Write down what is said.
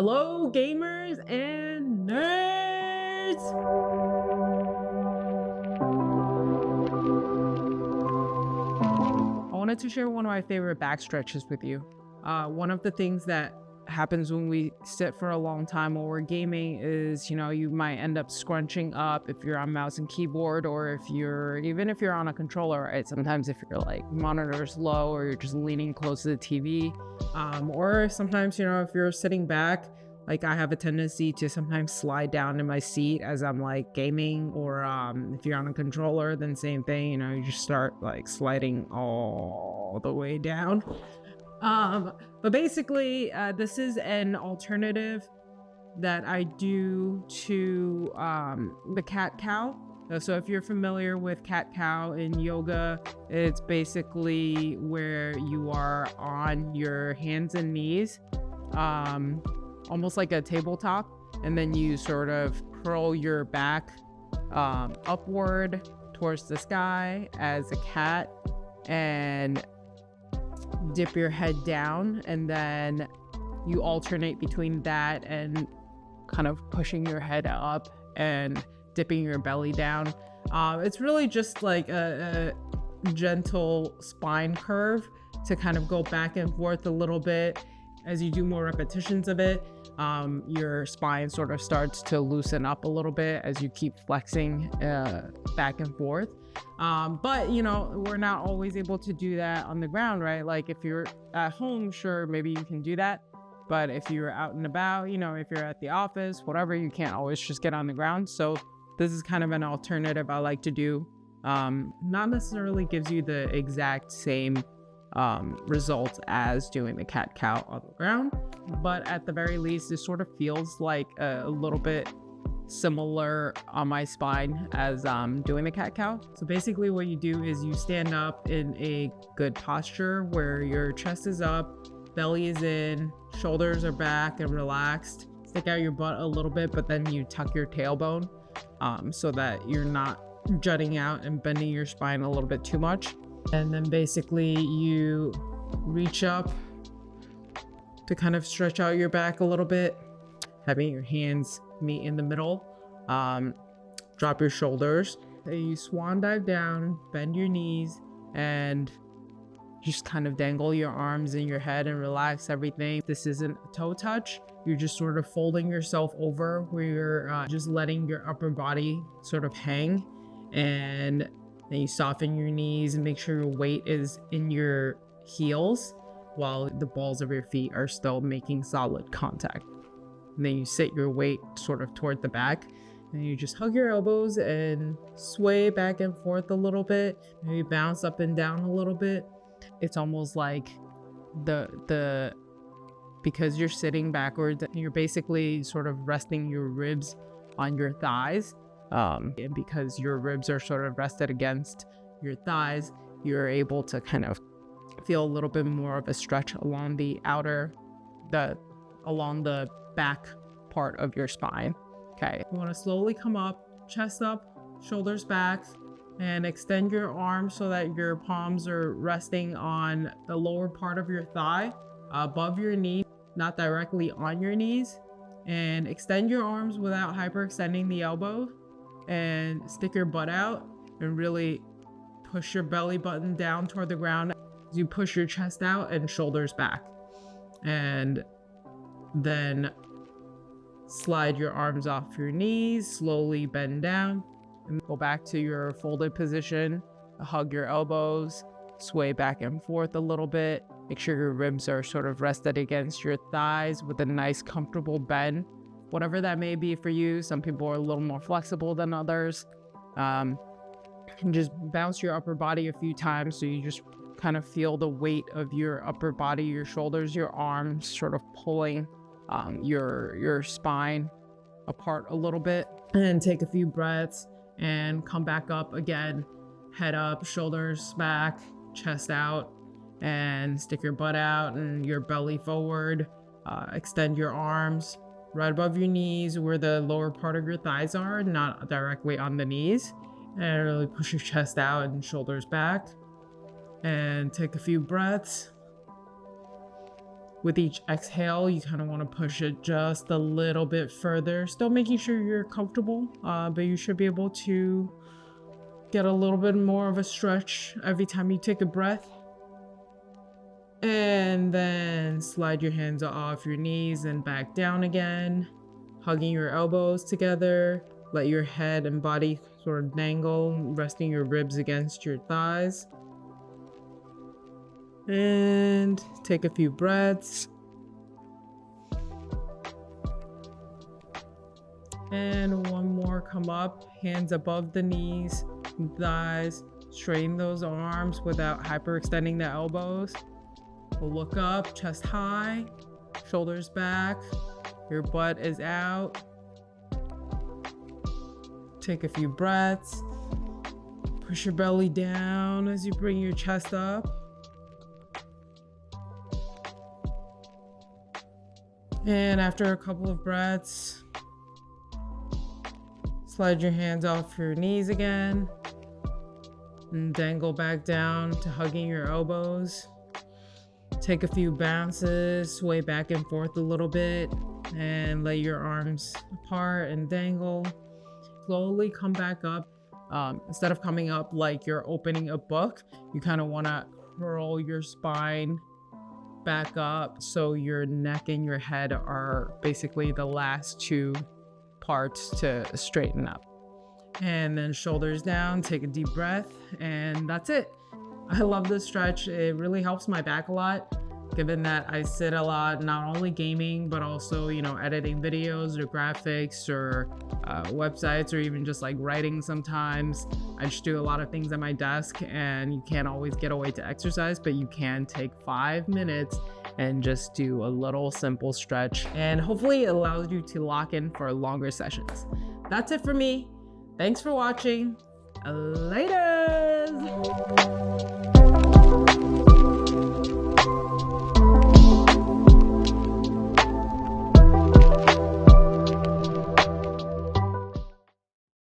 Hello, gamers and nerds! I wanted to share one of my favorite back stretches with you. One of the things that happens when we sit for a long time while we're gaming is, you might end up scrunching up if you're on mouse and keyboard, or if you're on a controller, right? Sometimes if your monitor's low or you're just leaning close to the TV, or sometimes, if you're sitting back, like I have a tendency to sometimes slide down in my seat as I'm gaming, or if you're on a controller, then same thing, you just start sliding all the way down. But basically, this is an alternative that I do to the cat-cow. So if you're familiar with cat-cow in yoga, it's basically where you are on your hands and knees, almost like a tabletop, and then you sort of curl your back upward towards the sky as a cat and dip your head down, and then you alternate between that and kind of pushing your head up and dipping your belly down. It's really just like a gentle spine curve to kind of go back and forth a little bit. As you do more repetitions of it, your spine sort of starts to loosen up a little bit as you keep flexing back and forth. But we're not always able to do that on the ground, right? Like if you're at home, sure, maybe you can do that. But if you're out and about, if you're at the office, whatever, you can't always just get on the ground. So this is kind of an alternative I like to do. Not necessarily gives you the exact same results as doing the cat-cow on the ground, but at the very least, it sort of feels like a little bit similar on my spine as doing the cat-cow. So basically what you do is you stand up in a good posture where your chest is up, belly is in, shoulders are back and relaxed. Stick out your butt a little bit, but then you tuck your tailbone so that you're not jutting out and bending your spine a little bit too much. And then basically you reach up to kind of stretch out your back a little bit, having your hands meet in the middle. Drop your shoulders. Then you swan dive down, bend your knees, and just kind of dangle your arms in your head and relax everything. This isn't a toe touch. You're just sort of folding yourself over where you're just letting your upper body sort of hang, and then you soften your knees and make sure your weight is in your heels while the balls of your feet are still making solid contact. And then you sit your weight sort of toward the back, and you just hug your elbows and sway back and forth a little bit, maybe bounce up and down a little bit. It's almost like because you're sitting backwards, you're basically sort of resting your ribs on your thighs. And because your ribs are sort of rested against your thighs, you're able to kind of feel a little bit more of a stretch along the back part of your spine. Okay, you want to slowly come up, chest up, shoulders back, and extend your arms so that your palms are resting on the lower part of your thigh, above your knee, not directly on your knees. And extend your arms without hyperextending the elbow, and stick your butt out and really push your belly button down toward the ground as you push your chest out and shoulders back. And then slide your arms off your knees, slowly bend down and go back to your folded position. Hug your elbows, sway back and forth a little bit. Make sure your ribs are sort of rested against your thighs with a nice comfortable bend. Whatever that may be for you. Some people are a little more flexible than others. And just bounce your upper body a few times so you just kind of feel the weight of your upper body, your shoulders, your arms sort of pulling your spine apart a little bit. And take a few breaths and come back up again. Head up, shoulders back, chest out, and stick your butt out and your belly forward. Extend your arms right above your knees where the lower part of your thighs are, not directly on the knees. And really push your chest out and shoulders back. And take a few breaths. With each exhale, you kind of want to push it just a little bit further, still making sure you're comfortable, but you should be able to get a little bit more of a stretch every time you take a breath. And then slide your hands off your knees and back down again, hugging your elbows together. Let your head and body sort of dangle, resting your ribs against your thighs. And take a few breaths. And one more, come up, hands above the knees, thighs, straighten those arms without hyperextending the elbows. Look up, chest high, shoulders back, your butt is out. Take a few breaths. Push your belly down as you bring your chest up. And after a couple of breaths, slide your hands off your knees again and dangle back down to hugging your elbows. Take a few bounces, sway back and forth a little bit, and lay your arms apart and dangle. Slowly come back up. Instead of coming up like you're opening a book, you kind of want to curl your spine back up so your neck and your head are basically the last two parts to straighten up. And then shoulders down, take a deep breath, and that's it. I love this stretch. It really helps my back a lot, given that I sit a lot, not only gaming, but also, editing videos or graphics or websites, or even just like writing sometimes. I just do a lot of things at my desk, and you can't always get away to exercise, but you can take 5 minutes and just do a little simple stretch, and hopefully it allows you to lock in for longer sessions. That's it for me. Thanks for watching. Later.